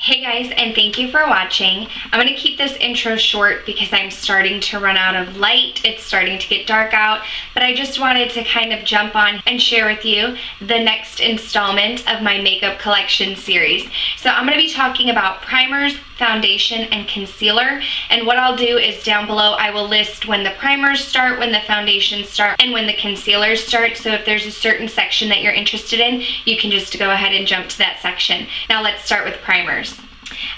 Hey guys, and thank you for watching. I'm going to keep this intro short because I'm starting to run out of light. It's starting to get dark out, but I just wanted to kind of jump on and share with you the next installment of my makeup collection series. So I'm going to be talking about primers, foundation, and concealer, and what I'll do is down below I will list when the primers start, when the foundations start, and when the concealers start. So if there's a certain section that you're interested in, you can just go ahead and jump to that section. Now let's start with primers.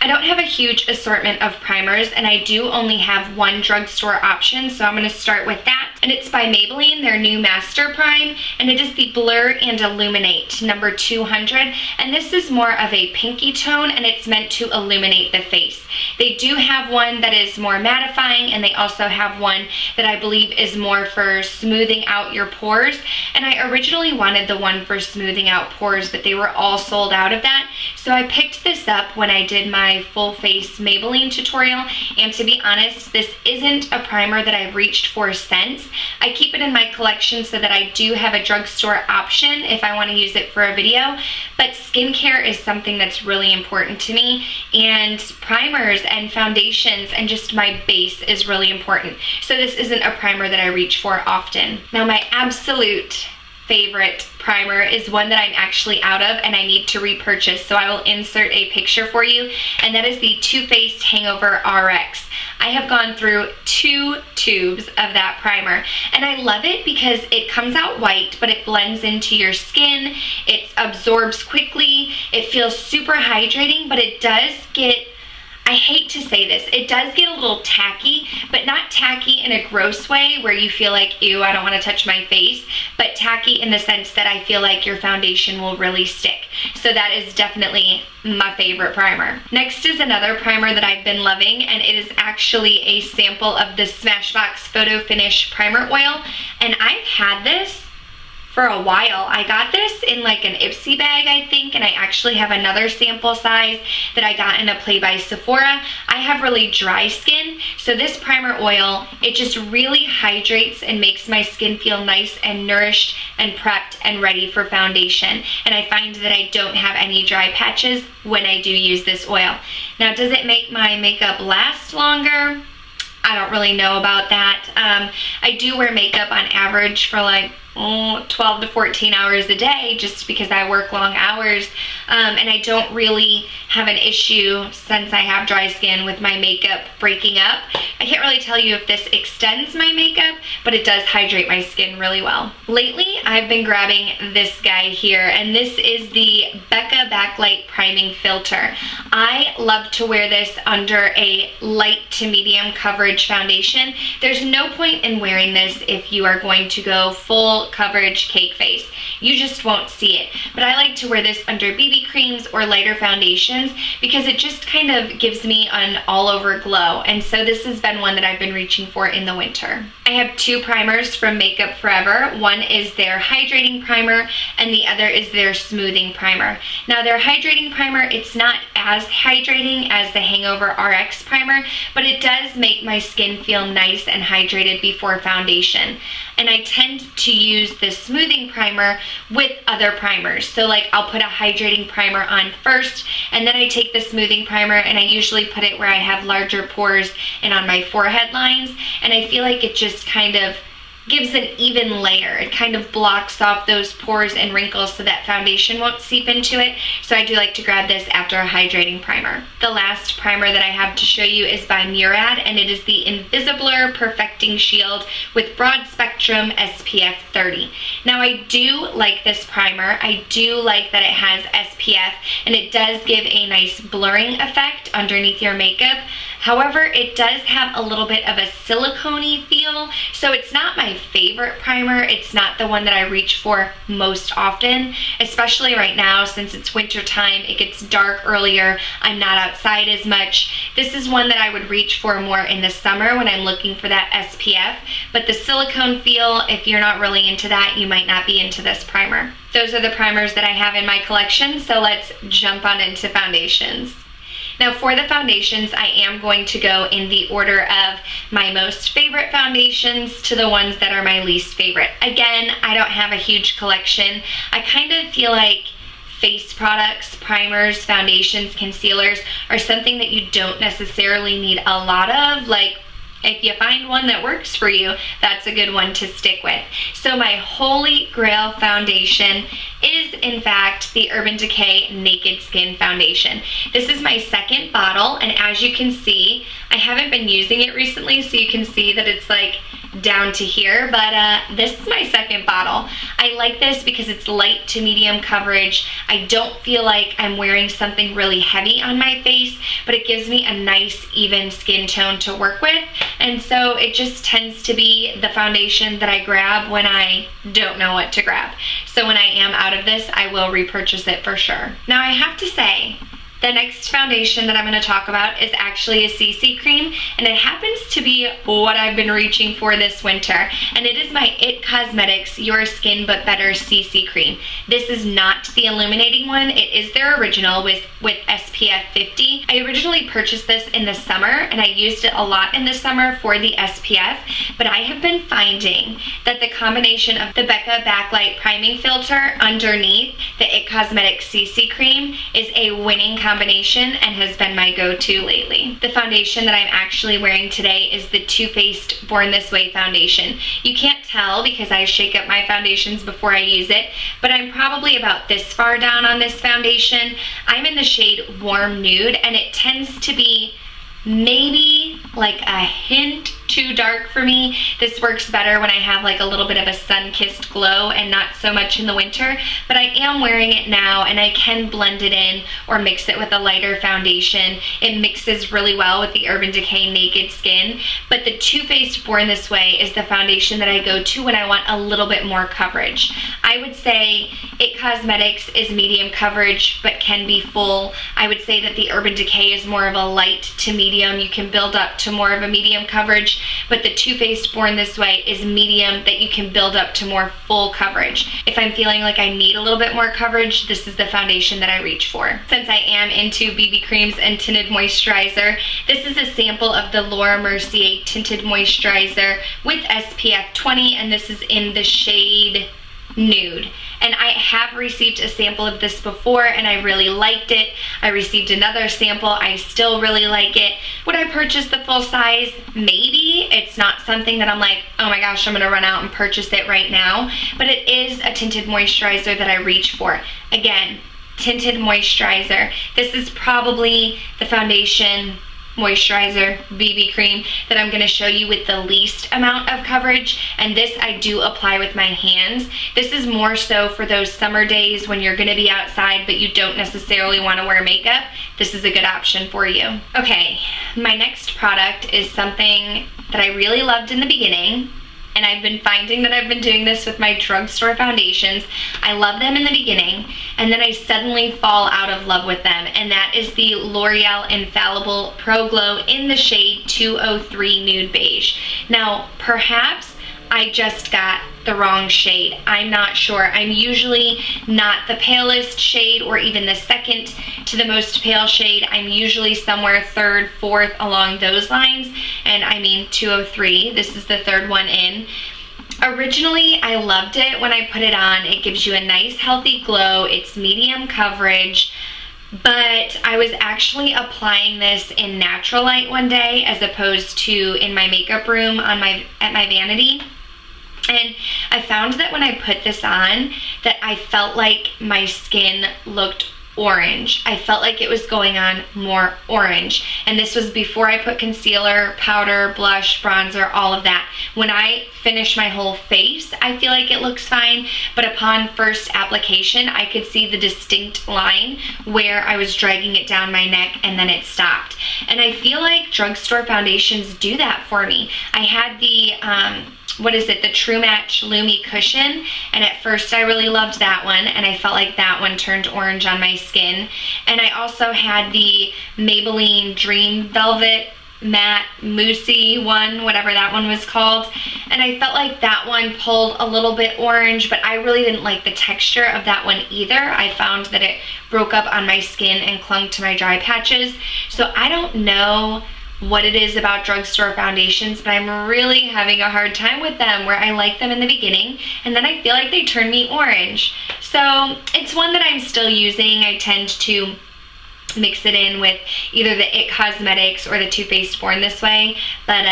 I don't have a huge assortment of primers, and I do only have one drugstore option, so I'm going to start with that. And it's by Maybelline, their new Master Prime, and it is the Blur and Illuminate number 200, and this is more of a pinky tone, and it's meant to illuminate the face. They do have one that is more mattifying, and they also have one that I believe is more for smoothing out your pores, and I originally wanted the one for smoothing out pores, but they were all sold out of that, so I picked this up when I did my full face Maybelline tutorial, and to be honest, this isn't a primer that I've reached for since. I keep it in my collection so that I do have a drugstore option if I want to use it for a video, but skincare is something that's really important to me, and primers and foundations and just my base is really important. So this isn't a primer that I reach for often. Now my absolute favorite primer is one that I'm actually out of and I need to repurchase, so I will insert a picture for you, and that is the Too Faced Hangover RX. I have gone through 2 tubes of that primer, and I love it because it comes out white, but it blends into your skin, it absorbs quickly, it feels super hydrating, but it does get, I hate to say this, it does get a little tacky, but not tacky in a gross way where you feel like, ew, I don't want to touch my face, but tacky in the sense that I feel like your foundation will really stick. So that is definitely my favorite primer. Next is another primer that I've been loving, and it is actually a sample of the Smashbox Photo Finish Primer Oil, and I've had this for a while. I got this in like an Ipsy bag, I think, and I actually have another sample size that I got in a Play by Sephora. I have really dry skin, so this primer oil, it just really hydrates and makes my skin feel nice and nourished and prepped and ready for foundation, and I find that I don't have any dry patches when I do use this oil. Now, does it make my makeup last longer? I don't really know about that. I do wear makeup on average for like 12 to 14 hours a day just because I work long hours, and I don't really have an issue since I have dry skin with my makeup breaking up. I can't really tell you if this extends my makeup, but it does hydrate my skin really well. Lately, I've been grabbing this guy here, and this is the Becca Backlight Priming Filter. I love to wear this under a light to medium coverage foundation. There's no point in wearing this if you are going to go full coverage cake face. You just won't see it. But I like to wear this under BB creams or lighter foundations because it just kind of gives me an all-over glow, and so this has been one that I've been reaching for in the winter. I have 2 primers from Makeup Forever. One is their hydrating primer and the other is their smoothing primer. Now their hydrating primer, it's not as hydrating as the Hangover RX primer, but it does make my skin feel nice and hydrated before foundation. And I tend to use the smoothing primer with other primers. So like I'll put a hydrating primer on first, and then I take the smoothing primer and I usually put it where I have larger pores and on my forehead lines, and I feel like it just kind of gives an even layer. It kind of blocks off those pores and wrinkles so that foundation won't seep into it. So I do like to grab this after a hydrating primer. The last primer that I have to show you is by Murad, and it is the Invisiblur Perfecting Shield with Broad Spectrum SPF 30. Now I do like this primer. I do like that it has SPF, and it does give a nice blurring effect underneath your makeup. However, it does have a little bit of a silicone-y feel, so it's not my favorite primer. It's not the one that I reach for most often, especially right now since it's winter time. It gets dark earlier. I'm not outside as much. This is one that I would reach for more in the summer when I'm looking for that SPF, but the silicone feel, if you're not really into that, you might not be into this primer. Those are the primers that I have in my collection, so let's jump on into foundations. Now for the foundations, I am going to go in the order of my most favorite foundations to the ones that are my least favorite. Again, I don't have a huge collection. I kind of feel like face products, primers, foundations, concealers are something that you don't necessarily need a lot of. Like, if you find one that works for you, that's a good one to stick with. So my holy grail foundation is in fact the Urban Decay Naked Skin Foundation. This is my second bottle, and as you can see, I haven't been using it recently, so you can see that it's like down to here, but this is my second bottle. I like this because it's light to medium coverage. I don't feel like I'm wearing something really heavy on my face, but it gives me a nice even skin tone to work with, and so it just tends to be the foundation that I grab when I don't know what to grab. So when I am out of this, I will repurchase it for sure. Now I have to say, the next foundation that I'm going to talk about is actually a CC cream, and it happens to be what I've been reaching for this winter, and it is my IT Cosmetics Your Skin But Better CC cream. This is not the illuminating one. It is their original with SPF 50. I originally purchased this in the summer, and I used it a lot in the summer for the SPF, but I have been finding that the combination of the Becca Backlight Priming Filter underneath the IT Cosmetics CC cream is a winning combination and has been my go-to lately. The foundation that I'm actually wearing today is the Too Faced Born This Way foundation. You can't tell because I shake up my foundations before I use it, but I'm probably about this far down on this foundation. I'm in the shade Warm Nude, and it tends to be maybe like a hint too dark for me. This works better when I have like a little bit of a sun-kissed glow and not so much in the winter, but I am wearing it now and I can blend it in or mix it with a lighter foundation. It mixes really well with the Urban Decay Naked Skin, but the Too Faced Born This Way is the foundation that I go to when I want a little bit more coverage. I would say IT Cosmetics is medium coverage but can be full. I would say that the Urban Decay is more of a light to medium. You can build up to more of a medium coverage, but the Too Faced Born This Way is medium that you can build up to more full coverage. If I'm feeling like I need a little bit more coverage, this is the foundation that I reach for. Since I am into BB creams and tinted moisturizer, this is a sample of the Laura Mercier Tinted Moisturizer with SPF 20, and this is in the shade Nude. And I have received a sample of this before and I really liked it. I received another sample. I still really like it. Would I purchase the full size? Maybe. It's not something that I'm like, oh my gosh, I'm gonna run out and purchase it right now. But it is a tinted moisturizer that I reach for. Again, tinted moisturizer. This is probably the foundation, moisturizer, BB cream that I'm going to show you with the least amount of coverage, and this I do apply with my hands. This is more so for those summer days when you're going to be outside but you don't necessarily want to wear makeup. This is a good option for you. Okay, my next product is something that I really loved in the beginning, and I've been finding that I've been doing this with my drugstore foundations. I love them in the beginning, and then I suddenly fall out of love with them, and that is the L'Oreal Infallible Pro Glow in the shade 203 Nude Beige. Now, perhaps I just got the wrong shade. I'm not sure. I'm usually not the palest shade or even the second to the most pale shade. I'm usually somewhere third, fourth along those lines, and I mean 203. This is the third one in. Originally, I loved it when I put it on. It gives you a nice healthy glow. It's medium coverage. But I was actually applying this in natural light one day as opposed to in my makeup room at my vanity. And I found that when I put this on, that I felt like my skin looked orange. I felt like it was going on more orange. And this was before I put concealer, powder, blush, bronzer, all of that. When I finish my whole face, I feel like it looks fine. But upon first application, I could see the distinct line where I was dragging it down my neck and then it stopped. And I feel like drugstore foundations do that for me. I had the the True Match Lumi Cushion, and at first I really loved that one, and I felt like that one turned orange on my skin. And I also had the Maybelline Dream Velvet Matte Moussey one, whatever that one was called, and I felt like that one pulled a little bit orange, but I really didn't like the texture of that one either. I found that it broke up on my skin and clung to my dry patches. So I don't know what it is about drugstore foundations, but I'm really having a hard time with them, where I like them in the beginning and then I feel like they turn me orange. So it's one that I'm still using. I tend to mix it in with either the It Cosmetics or the Too Faced Born This Way, but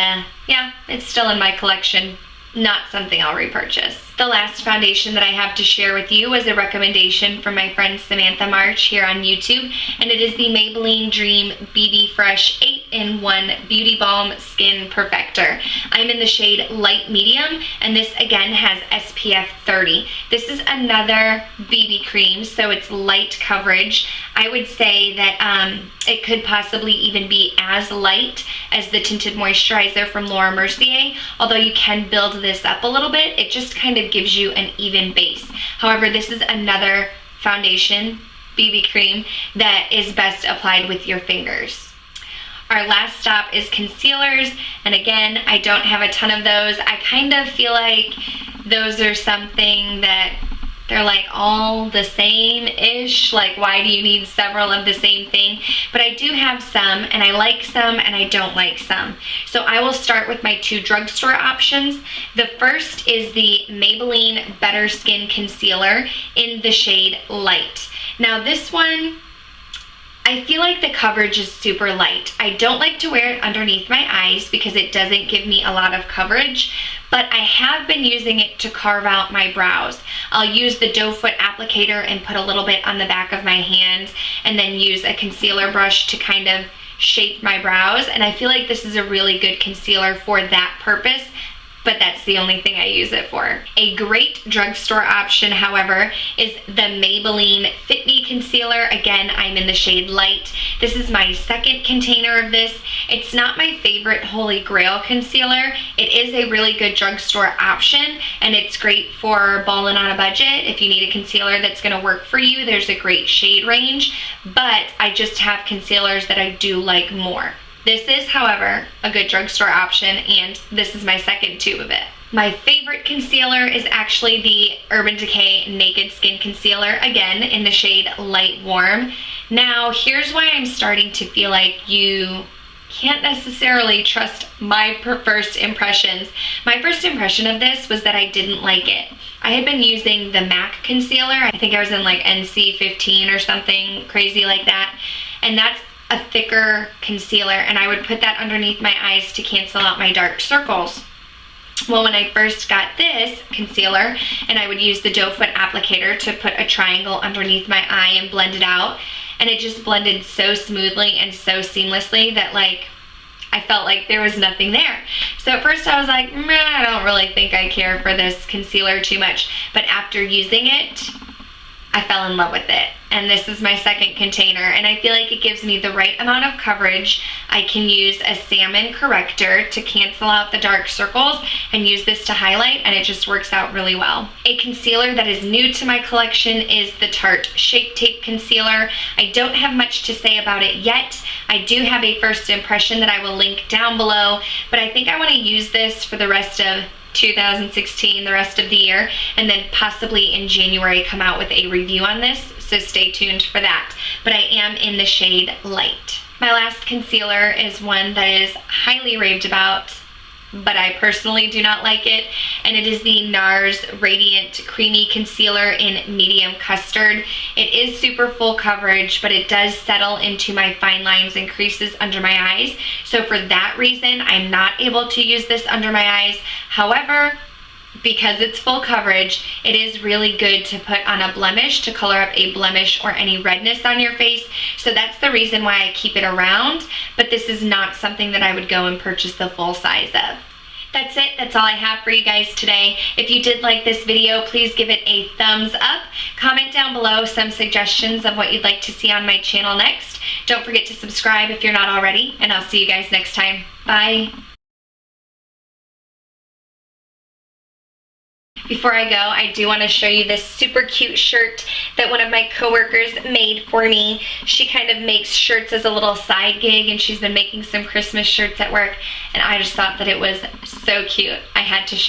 yeah, it's still in my collection. Not something I'll repurchase. The last foundation that I have to share with you was a recommendation from my friend Samantha March here on YouTube, and it is the Maybelline Dream BB Fresh 8-in-1 Beauty Balm Skin Perfector. I'm in the shade Light Medium, and this again has SPF 30. This is another BB cream, so it's light coverage. I would say that it could possibly even be as light as the Tinted Moisturizer from Laura Mercier, although you can build this up a little bit. It just kind of gives you an even base. However, this is another foundation, BB cream, that is best applied with your fingers. Our last stop is concealers, and again, I don't have a ton of those. I kind of feel like those are something that they're like all the same-ish. Like, why do you need several of the same thing? But I do have some, and I like some, and I don't like some. So I will start with my two drugstore options. The first is the Maybelline Better Skin Concealer in the shade Light. Now this one, I feel like the coverage is super light. I don't like to wear it underneath my eyes because it doesn't give me a lot of coverage, but I have been using it to carve out my brows. I'll use the doe foot applicator and put a little bit on the back of my hand, and then use a concealer brush to kind of shape my brows, and I feel like this is a really good concealer for that purpose, but that's the only thing I use it for. A great drugstore option, however, is the Maybelline Fit Me Concealer. Again, I'm in the shade Light. This is my second container of this. It's not my favorite Holy Grail concealer. It is a really good drugstore option, and it's great for balling on a budget. If you need a concealer that's gonna work for you, there's a great shade range, but I just have concealers that I do like more. This is, however, a good drugstore option, and this is my second tube of it. My favorite concealer is actually the Urban Decay Naked Skin Concealer, again in the shade Light Warm. Now, here's why I'm starting to feel like you can't necessarily trust my first impressions. My first impression of this was that I didn't like it. I had been using the MAC concealer. I think I was in like NC 15 or something crazy like that, and that's a thicker concealer, and I would put that underneath my eyes to cancel out my dark circles. Well, when I first got this concealer, and I would use the doe foot applicator to put a triangle underneath my eye and blend it out, and it just blended so smoothly and so seamlessly that like I felt like there was nothing there. So at first I was like, I don't really think I care for this concealer too much, but after using it, I fell in love with it, and this is my second container, and I feel like it gives me the right amount of coverage. I can use a salmon corrector to cancel out the dark circles and use this to highlight, and it just works out really well. A concealer that is new to my collection is the Tarte Shape Tape Concealer. I don't have much to say about it yet. I do have a first impression that I will link down below, but I think I want to use this for the rest of 2016, the rest of the year, and then possibly in January come out with a review on this, so stay tuned for that. But I am in the shade Light. My last concealer is one that is highly raved about, but I personally do not like it, and it is the NARS Radiant Creamy Concealer in Medium Custard. It is super full coverage, but it does settle into my fine lines and creases under my eyes, so for that reason I'm not able to use this under my eyes. However, because it's full coverage, it is really good to put on a blemish, to color up a blemish or any redness on your face, so that's the reason why I keep it around, but this is not something that I would go and purchase the full size of. That's it. That's all I have for you guys today. If you did like this video, please give it a thumbs up. Comment down below some suggestions of what you'd like to see on my channel next. Don't forget to subscribe if you're not already, and I'll see you guys next time. Bye. Before I go, I do want to show you this super cute shirt that one of my coworkers made for me. She kind of makes shirts as a little side gig, and she's been making some Christmas shirts at work, and I just thought that it was so cute. I had to share.